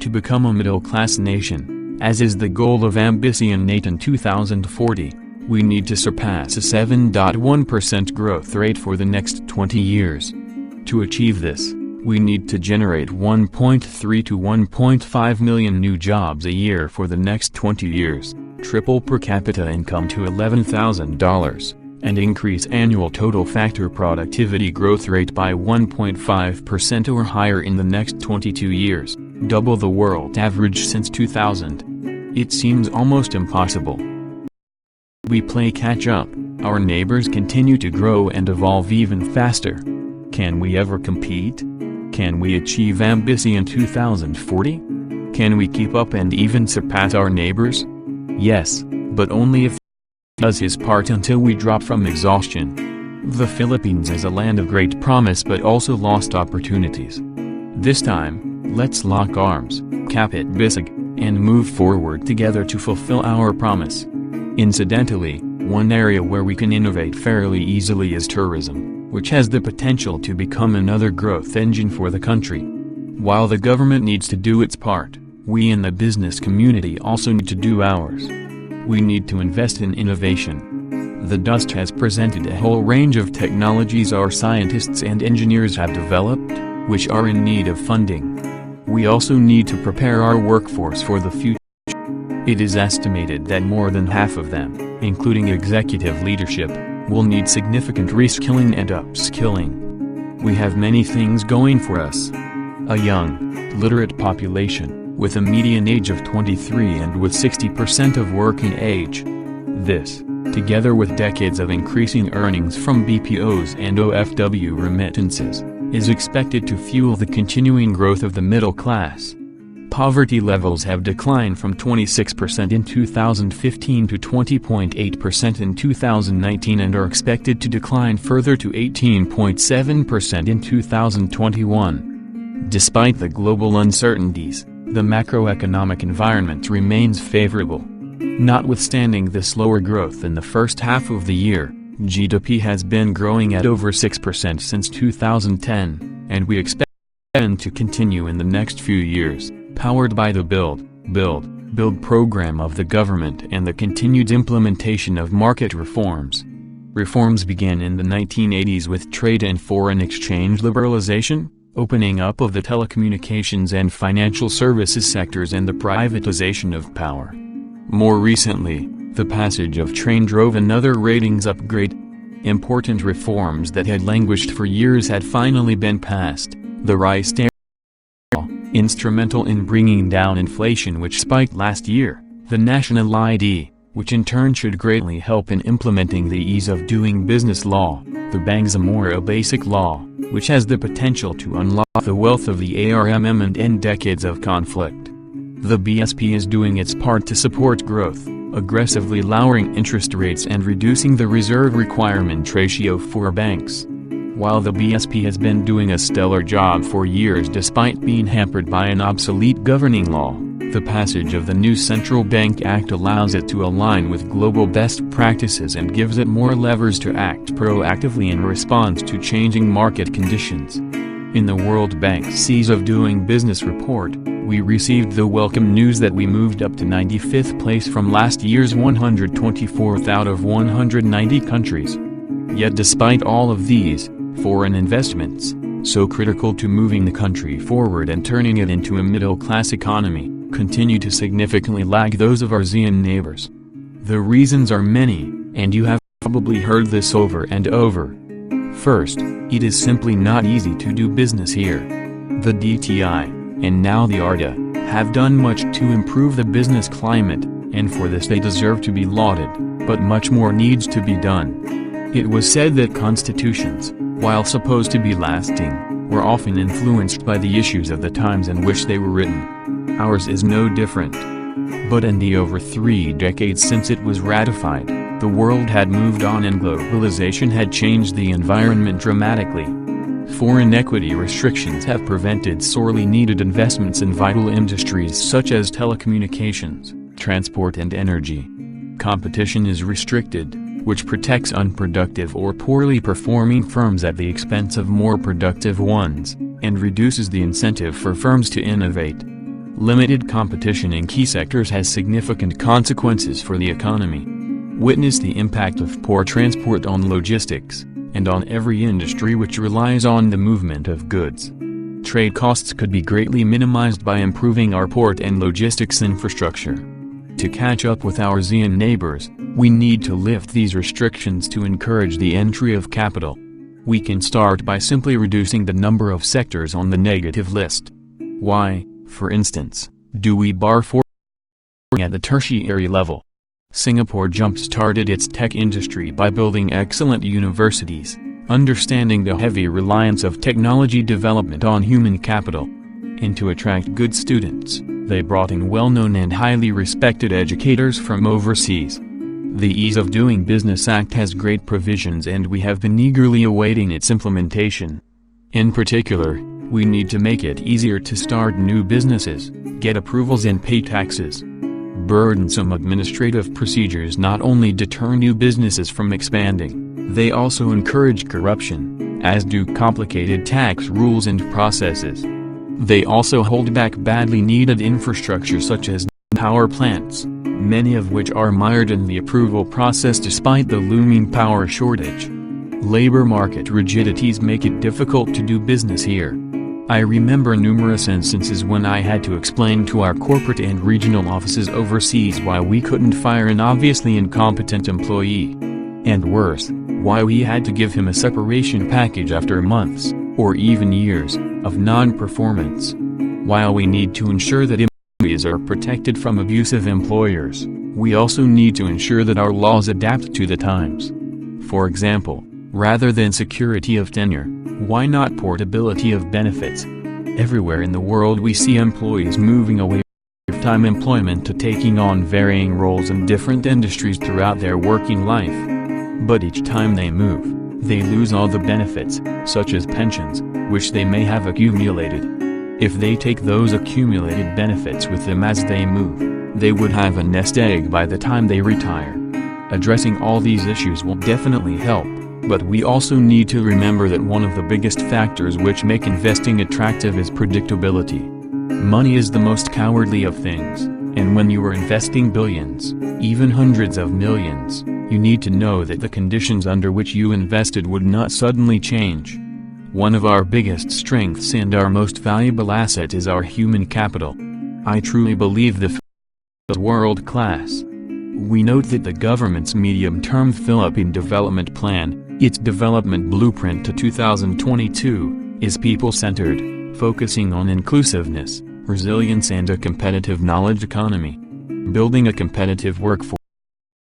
to become a middle-class nation, as is the goal of Ambition Nate in 2040, we need to surpass a 7.1% growth rate for the next 20 years. To achieve this, we need to generate 1.3 to 1.5 million new jobs a year for the next 20 years, triple per capita income to $11,000, and increase annual total factor productivity growth rate by 1.5% or higher in the next 22 years, double the world average since 2000. It seems almost impossible. We play catch-up, our neighbors continue to grow and evolve even faster. Can we ever compete? Can we achieve Ambition 2040? Can we keep up and even surpass our neighbors? Yes, but only if does his part until we drop from exhaustion. The Philippines is a land of great promise but also lost opportunities. This time, let's lock arms, kapit bisig, and move forward together to fulfill our promise. Incidentally, one area where we can innovate fairly easily is tourism, which has the potential to become another growth engine for the country. While the government needs to do its part, we in the business community also need to do ours. We need to invest in innovation. The Dust has presented a whole range of technologies our scientists and engineers have developed, which are in need of funding. We also need to prepare our workforce for the future. It is estimated that more than half of them, including executive leadership, will need significant reskilling and upskilling. We have many things going for us. A young, literate population, with a median age of 23 and with 60% of working age. This, together with decades of increasing earnings from BPOs and OFW remittances, is expected to fuel the continuing growth of the middle class. Poverty levels have declined from 26% in 2015 to 20.8% in 2019 and are expected to decline further to 18.7% in 2021. Despite the global uncertainties, the macroeconomic environment remains favorable. Notwithstanding the slower growth in the first half of the year, GDP has been growing at over 6% since 2010, and we expect it to continue in the next few years, powered by the Build program of the government and the continued implementation of market reforms. Reforms began in the 1980s with trade and foreign exchange liberalization, opening up of the telecommunications and financial services sectors and the privatization of power. More recently, the passage of train drove another ratings upgrade. Important reforms that had languished for years had finally been passed. The Rice law, instrumental in bringing down inflation which spiked last year, the National ID, which in turn should greatly help in implementing the ease of doing business law, the Bangsamoro Basic Law, which has the potential to unlock the wealth of the ARMM and end decades of conflict. The BSP is doing its part to support growth, aggressively lowering interest rates and reducing the reserve requirement ratio for banks. While the BSP has been doing a stellar job for years despite being hampered by an obsolete governing law, the passage of the new Central Bank Act allows it to align with global best practices and gives it more levers to act proactively in response to changing market conditions. In the World Bank's Ease of Doing Business report, we received the welcome news that we moved up to 95th place from last year's 124th out of 190 countries. Yet despite all of these, foreign investments, so critical to moving the country forward and turning it into a middle-class economy, continue to significantly lag those of our ASEAN neighbors. The reasons are many, and you have probably heard this over and over. First, it is simply not easy to do business here. The DTI, and now the ARDA, have done much to improve the business climate, and for this they deserve to be lauded, but much more needs to be done. It was said that constitutions, while supposed to be lasting, were often influenced by the issues of the times in which they were written. Ours is no different. But in the over 3 decades since it was ratified, the world had moved on and globalization had changed the environment dramatically. Foreign equity restrictions have prevented sorely needed investments in vital industries such as telecommunications, transport and energy. Competition is restricted, which protects unproductive or poorly performing firms at the expense of more productive ones, and reduces the incentive for firms to innovate. Limited competition in key sectors has significant consequences for the economy. Witness the impact of poor transport on logistics, and on every industry which relies on the movement of goods. Trade costs could be greatly minimized by improving our port and logistics infrastructure. To catch up with our ASEAN neighbors, we need to lift these restrictions to encourage the entry of capital. We can start by simply reducing the number of sectors on the negative list. Why, for instance, do we bar foreign at the tertiary level? Singapore jump-started its tech industry by building excellent universities, understanding the heavy reliance of technology development on human capital. And to attract good students, they brought in well-known and highly respected educators from overseas. The Ease of Doing Business Act has great provisions and we have been eagerly awaiting its implementation. In particular, we need to make it easier to start new businesses, get approvals and pay taxes. Burdensome administrative procedures not only deter new businesses from expanding, they also encourage corruption, as do complicated tax rules and processes. They also hold back badly needed infrastructure such as power plants, many of which are mired in the approval process despite the looming power shortage. Labor market rigidities make it difficult to do business here. I remember numerous instances when I had to explain to our corporate and regional offices overseas why we couldn't fire an obviously incompetent employee. And worse, why we had to give him a separation package after months, or even years, of non-performance. While we need to ensure that employees are protected from abusive employers, we also need to ensure that our laws adapt to the times. For example, rather than security of tenure, why not portability of benefits? Everywhere in the world we see employees moving away from lifetime employment to taking on varying roles in different industries throughout their working life. But each time they move, they lose all the benefits, such as pensions, which they may have accumulated. If they take those accumulated benefits with them as they move, they would have a nest egg by the time they retire. Addressing all these issues will definitely help. But we also need to remember that one of the biggest factors which make investing attractive is predictability. Money is the most cowardly of things, and when you are investing billions, even hundreds of millions, you need to know that the conditions under which you invested would not suddenly change. One of our biggest strengths and our most valuable asset is our human capital. I truly believe the Philippines is world-class. We note that the government's medium-term Philippine Development Plan, its development blueprint to 2022, is people-centered, focusing on inclusiveness, resilience and a competitive knowledge economy. Building a competitive workforce,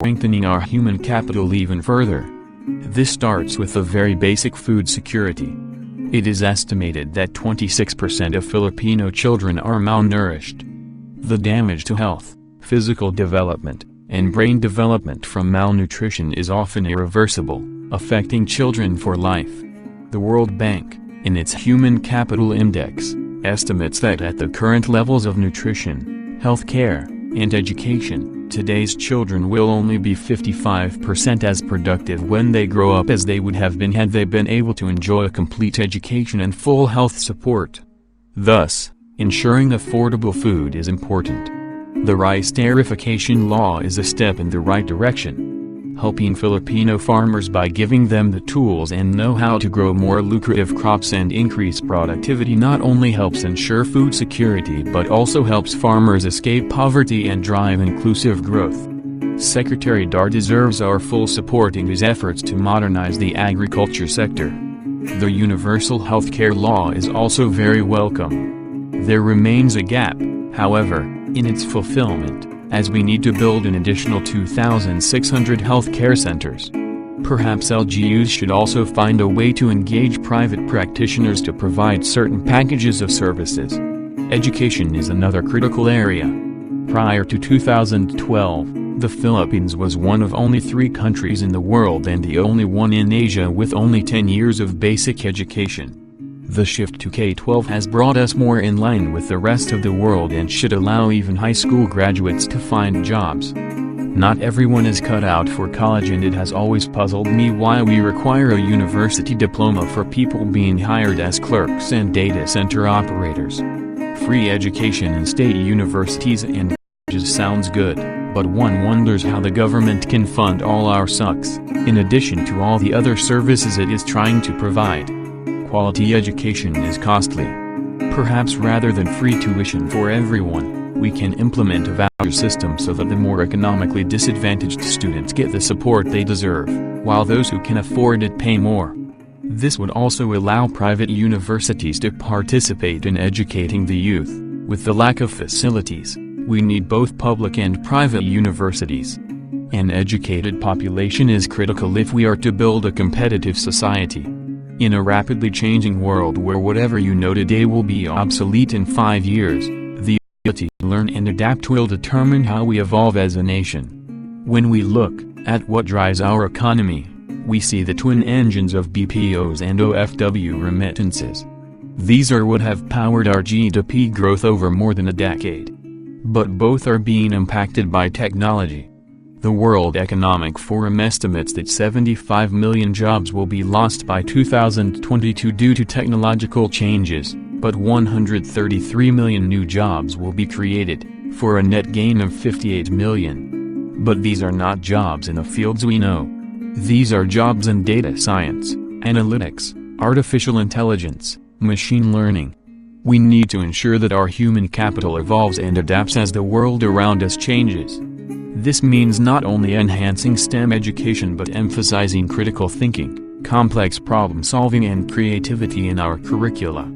strengthening our human capital even further. This starts with a very basic food security. It is estimated that 26% of Filipino children are malnourished. The damage to health, physical development, and brain development from malnutrition is often irreversible, affecting children for life. The World Bank, in its Human Capital Index, estimates that at the current levels of nutrition, health care, and education, today's children will only be 55% as productive when they grow up as they would have been had they been able to enjoy a complete education and full health support. Thus, ensuring affordable food is important. The rice tariffication law is a step in the right direction. Helping Filipino farmers by giving them the tools and know-how to grow more lucrative crops and increase productivity not only helps ensure food security but also helps farmers escape poverty and drive inclusive growth. Secretary Dar deserves our full support in his efforts to modernize the agriculture sector. The universal healthcare law is also very welcome. There remains a gap, however, in its fulfillment, as we need to build an additional 2,600 health care centers. Perhaps LGUs should also find a way to engage private practitioners to provide certain packages of services. Education is another critical area. Prior to 2012, the Philippines was one of only 3 countries in the world and the only one in Asia with only 10 years of basic education. The shift to K-12 has brought us more in line with the rest of the world and should allow even high school graduates to find jobs. Not everyone is cut out for college, and it has always puzzled me why we require a university diploma for people being hired as clerks and data center operators. Free education in state universities and colleges sounds good, but one wonders how the government can fund all our sucks, in addition to all the other services it is trying to provide. Quality education is costly. Perhaps rather than free tuition for everyone, we can implement a voucher system so that the more economically disadvantaged students get the support they deserve, while those who can afford it pay more. This would also allow private universities to participate in educating the youth. With the lack of facilities, we need both public and private universities. An educated population is critical if we are to build a competitive society. In a rapidly changing world where whatever you know today will be obsolete in 5 years, the ability to learn and adapt will determine how we evolve as a nation. When we look at what drives our economy, we see the twin engines of BPOs and OFW remittances. These are what have powered our GDP growth over more than a decade. But both are being impacted by technology. The World Economic Forum estimates that 75 million jobs will be lost by 2022 due to technological changes, but 133 million new jobs will be created, for a net gain of 58 million. But these are not jobs in the fields we know. These are jobs in data science, analytics, artificial intelligence, machine learning. We need to ensure that our human capital evolves and adapts as the world around us changes. This means not only enhancing STEM education but emphasizing critical thinking, complex problem solving and creativity in our curricula.